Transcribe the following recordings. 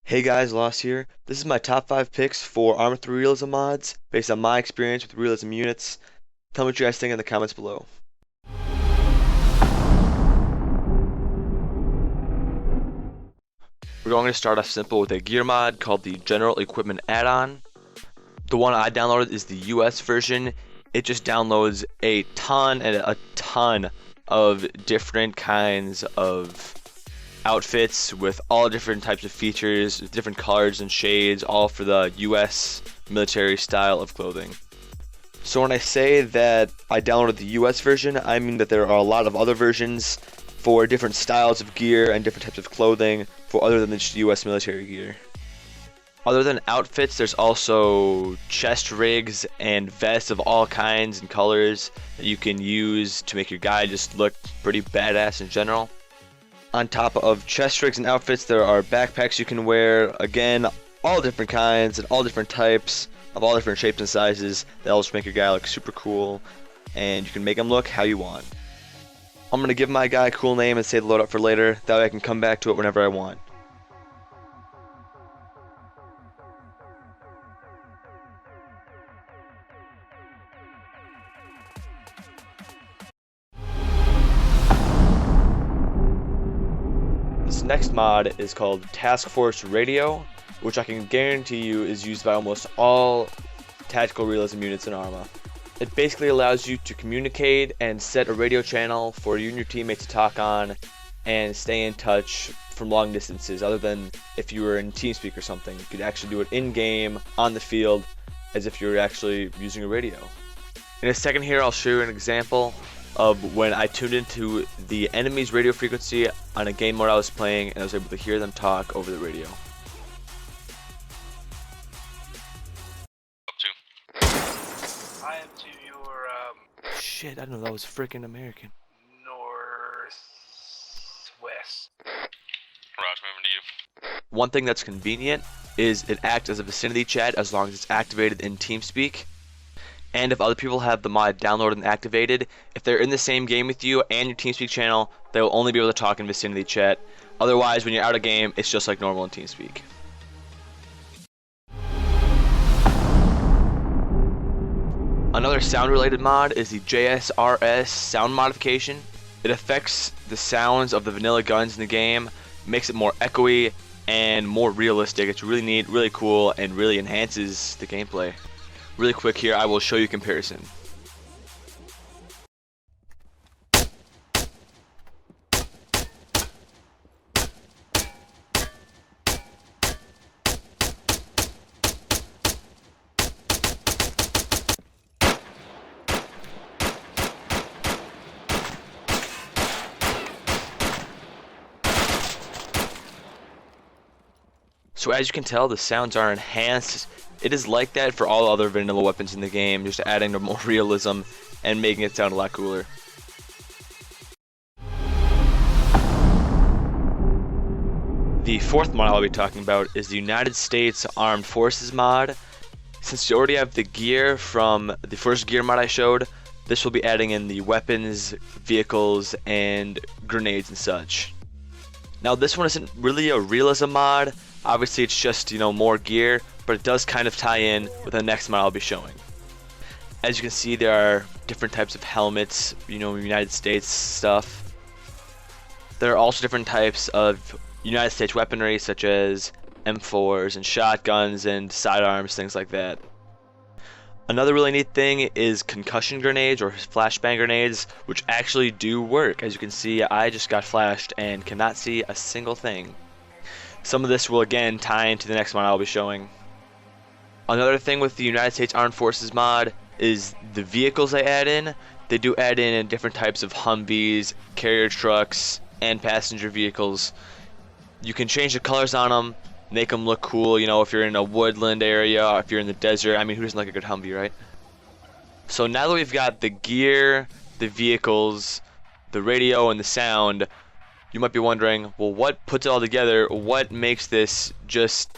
Hey guys, Lost here. This is my top 5 picks for Arma 3 Realism mods based on my experience with Realism units. Tell me what you guys think in the comments below. We're going to start off simple with a gear mod called the General Equipment Add-on. The one I downloaded is the US version. It just downloads a ton of different kinds of outfits with all different types of features, different colors and shades, all for the US military style of clothing. So when I say that I downloaded the US version, I mean that there are a lot of other versions for different styles of gear and different types of clothing for other than just US military gear. Other than outfits, there's also chest rigs and vests of all kinds and colors that you can use to make your guy just look pretty badass in general. On top of chest rigs and outfits, there are backpacks you can wear, again, all different kinds and all different types of all different shapes and sizes. That'll just make your guy look super cool, and you can make him look how you want. I'm going to give my guy a cool name and save the loadout for later, that way I can come back to it whenever I want. This next mod is called Taskforce Radio, which I can guarantee you is used by almost all tactical realism units in Arma. It basically allows you to communicate and set a radio channel for you and your teammates to talk on and stay in touch from long distances, other than if you were in TeamSpeak or something. You could actually do it in-game, on the field, as if you were actually using a radio. In a second here, I'll show you an example of when I tuned into the enemy's radio frequency on a game mode I was playing, and I was able to hear them talk over the radio. I am to your, Shit, I didn't know that was freaking American. northwest. Raj, moving to you. One thing that's convenient is it acts as a vicinity chat as long as it's activated in TeamSpeak. And if other people have the mod downloaded and activated, if they're in the same game with you and your TeamSpeak channel, they will only be able to talk in vicinity chat. Otherwise, when you're out of game, it's just like normal in TeamSpeak. Another sound-related mod is the Srs Sound Modification. It affects the sounds of the vanilla guns in the game, makes it more echoey and more realistic. It's really neat, really cool, and really enhances the gameplay. Really quick here, I will show you a comparison. So as you can tell, the sounds are enhanced. It is like that for all other vanilla weapons in the game, just adding to more realism and making it sound a lot cooler. The fourth mod I'll be talking about is the United States Armed Forces mod. Since you already have the gear from the first gear mod I showed, this will be adding in the weapons, vehicles, and grenades and such. Now this one isn't really a realism mod. Obviously it's just, more gear, but it does kind of tie in with the next mod I'll be showing. As you can see, there are different types of helmets, United States stuff. There are also different types of United States weaponry, such as M4s and shotguns and sidearms, things like that. Another really neat thing is concussion grenades or flashbang grenades, which actually do work. As you can see, I just got flashed and cannot see a single thing. Some of this will again tie into the next one I'll be showing. Another thing with the United States Armed Forces mod is the vehicles they add in. They do add in different types of Humvees, carrier trucks, and passenger vehicles. You can change the colors on them, make them look cool, if you're in a woodland area, or if you're in the desert. I mean, who doesn't like a good Humvee, right? So now that we've got the gear, the vehicles, the radio, and the sound, you might be wondering, well, what puts it all together? What makes this just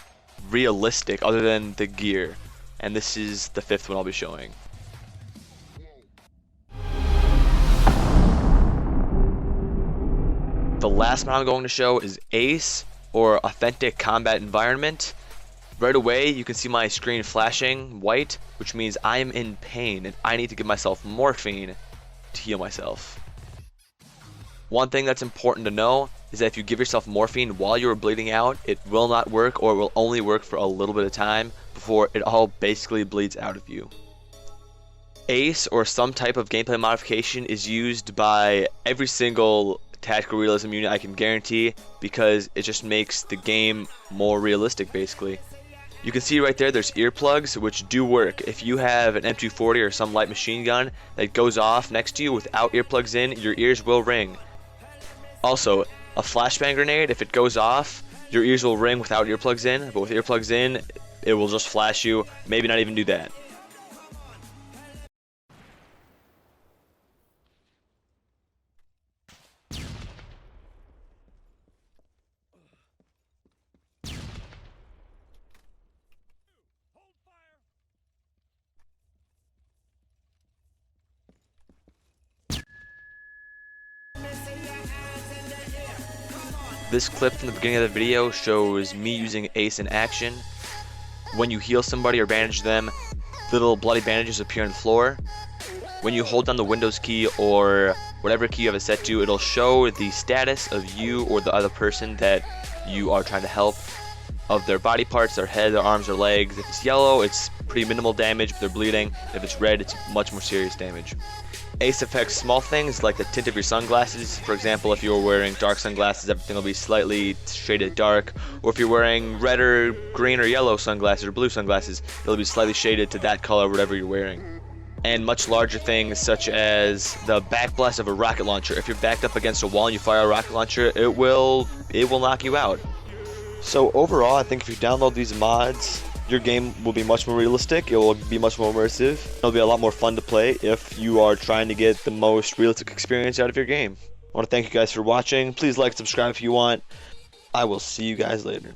realistic other than the gear? And this is the fifth one I'll be showing. The last mod I'm going to show is Ace, or authentic combat environment, right away you can see my screen flashing white, which means I am in pain and I need to give myself morphine to heal myself. One thing that's important to know is that if you give yourself morphine while you are bleeding out, it will not work, or it will only work for a little bit of time before it all basically bleeds out of you. ACE, or some type of gameplay modification, is used by every single tactical realism unit I can guarantee, because it just makes the game more realistic basically. You can see right there there's earplugs, which do work. If you have an M240 or some light machine gun that goes off next to you without earplugs in, your ears will ring. Also, a flashbang grenade, if it goes off, your ears will ring without earplugs in, but with earplugs in, it will just flash you, maybe not even do that. This clip from the beginning of the video shows me using ACE in action. When you heal somebody or bandage them, little bloody bandages appear on the floor. When you hold down the Windows key or whatever key you have it set to, it'll show the status of you or the other person that you are trying to help, of their body parts, their head, their arms, their legs. If it's yellow, it's pretty minimal damage, but they're bleeding. If it's red, it's much more serious damage. ACE affects small things like the tint of your sunglasses. For example, if you're wearing dark sunglasses, everything will be slightly shaded dark. Or if you're wearing red or green or yellow sunglasses or blue sunglasses, it'll be slightly shaded to that color, whatever you're wearing. And much larger things such as the backblast of a rocket launcher. If you're backed up against a wall and you fire a rocket launcher, it will knock you out. So overall, I think if you download these mods, your game will be much more realistic, it will be much more immersive, it'll be a lot more fun to play if you are trying to get the most realistic experience out of your game. I want to thank you guys for watching. Please like, subscribe if you want. I will see you guys later.